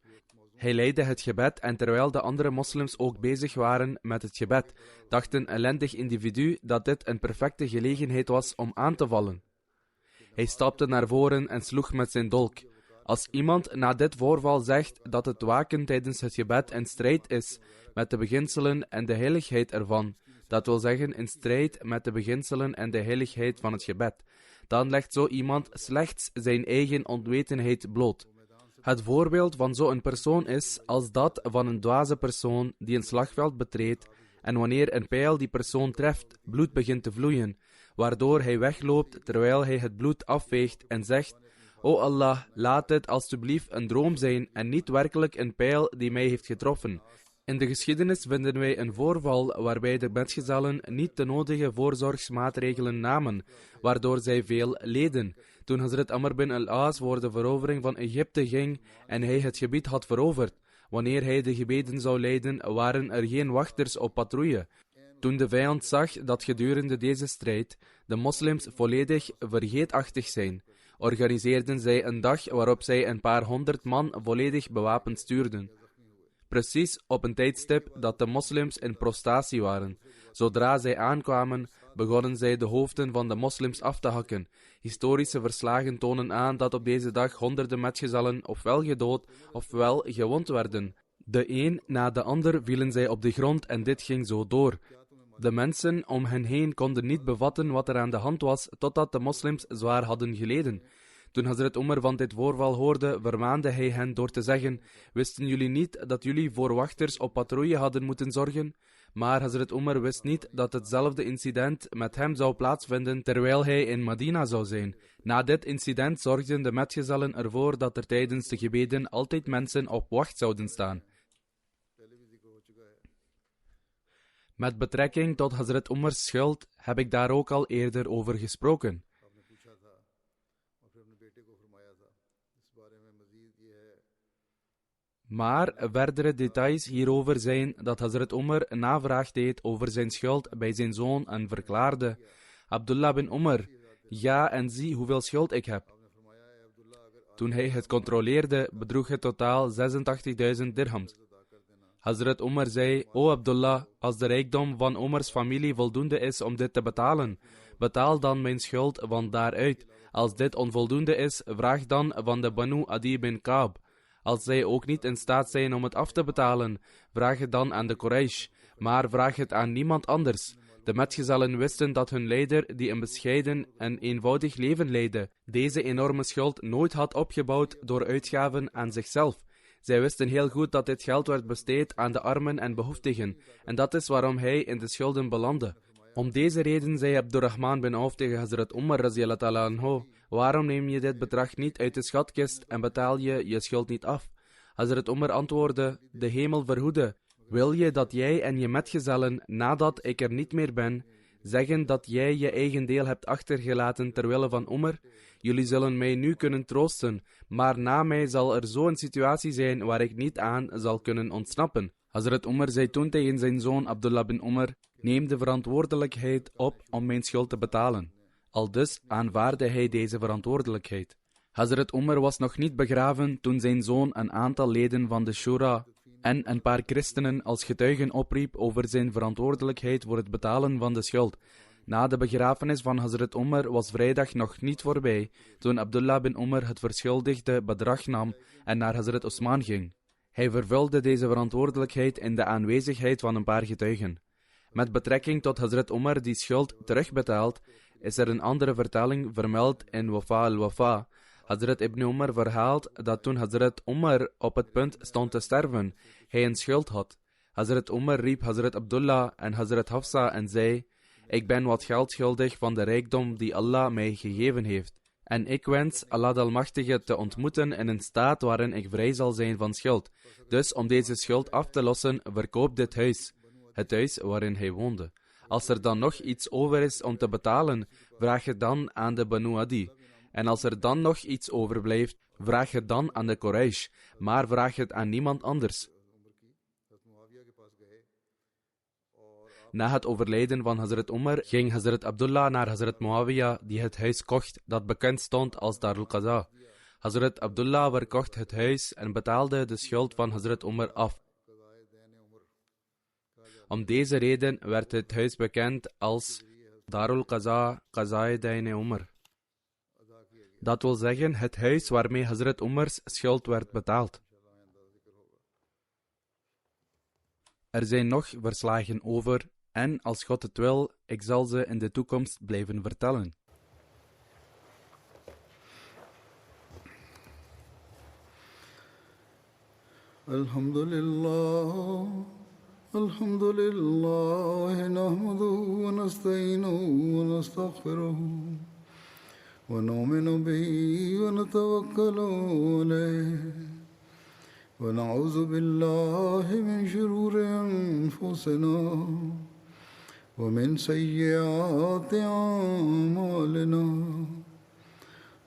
Hij leidde het gebed en terwijl de andere moslims ook bezig waren met het gebed, dacht een ellendig individu dat dit een perfecte gelegenheid was om aan te vallen. Hij stapte naar voren en sloeg met zijn dolk. Als iemand na dit voorval zegt dat het waken tijdens het gebed in strijd is met de beginselen en de heiligheid ervan, dat wil zeggen in strijd met de beginselen en de heiligheid van het gebed, dan legt zo iemand slechts zijn eigen onwetendheid bloot. Het voorbeeld van zo'n persoon is als dat van een dwaze persoon die een slagveld betreedt en wanneer een pijl die persoon treft, bloed begint te vloeien, waardoor hij wegloopt terwijl hij het bloed afveegt en zegt: O Allah, laat dit alstublieft een droom zijn en niet werkelijk een pijl die mij heeft getroffen. In de geschiedenis vinden wij een voorval waarbij de metgezellen niet de nodige voorzorgsmaatregelen namen, waardoor zij veel leden. Toen Hazrat Amr bin al-As voor de verovering van Egypte ging en hij het gebied had veroverd, wanneer hij de gebeden zou leiden, waren er geen wachters op patrouille. Toen de vijand zag dat gedurende deze strijd de moslims volledig vergeetachtig zijn, organiseerden zij een dag waarop zij een paar 100 man volledig bewapend stuurden. Precies op een tijdstip dat de moslims in prostratie waren. Zodra zij aankwamen, begonnen zij de hoofden van de moslims af te hakken. Historische verslagen tonen aan dat op deze dag honderden metgezellen ofwel gedood ofwel gewond werden. De een na de ander vielen zij op de grond en dit ging zo door. De mensen om hen heen konden niet bevatten wat er aan de hand was, totdat de moslims zwaar hadden geleden. Toen Hazrat Umar van dit voorval hoorde, vermaande hij hen door te zeggen: wisten jullie niet dat jullie voor wachters op patrouille hadden moeten zorgen? Maar Hazrat Umar wist niet dat hetzelfde incident met hem zou plaatsvinden terwijl hij in Medina zou zijn. Na dit incident zorgden de metgezellen ervoor dat er tijdens de gebeden altijd mensen op wacht zouden staan. Met betrekking tot Hazrat Umars schuld heb ik daar ook al eerder over gesproken. Maar verdere details hierover zijn dat Hazrat Umar navraag deed over zijn schuld bij zijn zoon en verklaarde: Abdullah bin Umar, ja en zie hoeveel schuld ik heb. Toen hij het controleerde, bedroeg het totaal 86.000 dirhams. Hazrat Umar zei: O Abdullah, als de rijkdom van Umars familie voldoende is om dit te betalen, betaal dan mijn schuld van daaruit. Als dit onvoldoende is, vraag dan van de Banu Adi bin Kaab. Als zij ook niet in staat zijn om het af te betalen, vraag het dan aan de Quraysh, maar vraag het aan niemand anders. De metgezellen wisten dat hun leider, die een bescheiden en eenvoudig leven leidde, deze enorme schuld nooit had opgebouwd door uitgaven aan zichzelf. Zij wisten heel goed dat dit geld werd besteed aan de armen en behoeftigen, en dat is waarom hij in de schulden belandde. Om deze reden zei Abdurrahman bin Auf tegen Hazrat Umar radiyallahu ta'ala anhu: waarom neem je dit bedrag niet uit de schatkist en betaal je je schuld niet af? Hazrat Umar antwoordde: de hemel verhoede. Wil je dat jij en je metgezellen, nadat ik er niet meer ben, zeggen dat jij je eigen deel hebt achtergelaten terwille van Umar? Jullie zullen mij nu kunnen troosten, maar na mij zal er zo'n situatie zijn waar ik niet aan zal kunnen ontsnappen. Hazrat Umar zei toen tegen zijn zoon Abdullah bin Umar: neem de verantwoordelijkheid op om mijn schuld te betalen. Aldus aanvaardde hij deze verantwoordelijkheid. Hazrat Umar was nog niet begraven toen zijn zoon een aantal leden van de Shura en een paar christenen als getuigen opriep over zijn verantwoordelijkheid voor het betalen van de schuld. Na de begrafenis van Hazrat Umar was vrijdag nog niet voorbij, toen Abdullah bin Umar het verschuldigde bedrag nam en naar Hazrat Osman ging. Hij vervulde deze verantwoordelijkheid in de aanwezigheid van een paar getuigen. Met betrekking tot Hazrat Umar die schuld terugbetaalt, is er een andere vertelling vermeld in Wafa al-Wafa. Hazrat Ibn Umar verhaalt dat toen Hazrat Umar op het punt stond te sterven, hij een schuld had. Hazrat Umar riep Hazrat Abdullah en Hazrat Hafsa en zei: ik ben wat geld schuldig van de rijkdom die Allah mij gegeven heeft. En ik wens Allah de Almachtige te ontmoeten in een staat waarin ik vrij zal zijn van schuld. Dus om deze schuld af te lossen, verkoop dit huis. Het huis waarin hij woonde. Als er dan nog iets over is om te betalen, vraag het dan aan de Banu Adi. En als er dan nog iets overblijft, vraag het dan aan de Quraysh, maar vraag het aan niemand anders. Na het overlijden van Hazrat Umar ging Hazrat Abdullah naar Hazrat Muawiyah, die het huis kocht dat bekend stond als Darul Qaza. Hazrat Abdullah verkocht het huis en betaalde de schuld van Hazrat Umar af. Om deze reden werd het huis bekend als Darul Qaza, Qaza'i Dain Umar. Dat wil zeggen het huis waarmee Hazrat Umars schuld werd betaald. Er zijn nog verslagen over en als God het wil, ik zal ze in de toekomst blijven vertellen. Alhamdulillah, alhamdulillah, nahmaduhu wa nasta'inuhu wa nastaghfiruhu. ونؤمن به ونتوكل عليه ونعوذ بالله من شرور أنفسنا ومن سيئات أعمالنا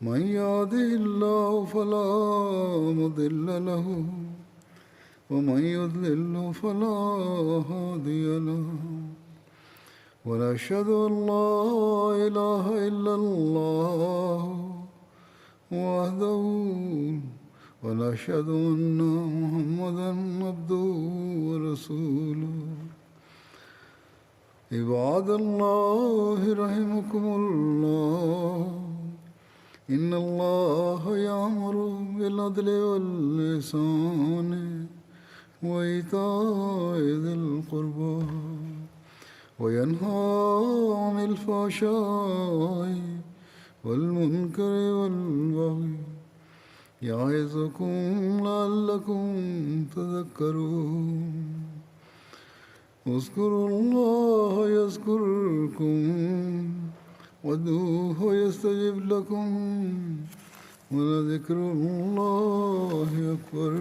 من يهده الله فلا مضل له ومن يضلل فلا هادي له ونشهد أن لا إله إلا الله وحده ونشهد أن محمدا عبده ورسوله عباد الله رحمكم الله إن الله يأمر بالعدل والإحسان وإيتاء ذي القربى وينهى عن الفحشاء والمنكر والبغي يعظكم لعلكم تذكرون اذكروا الله يذكركم وادعوه يستجب لكم ولذكر الله أكبر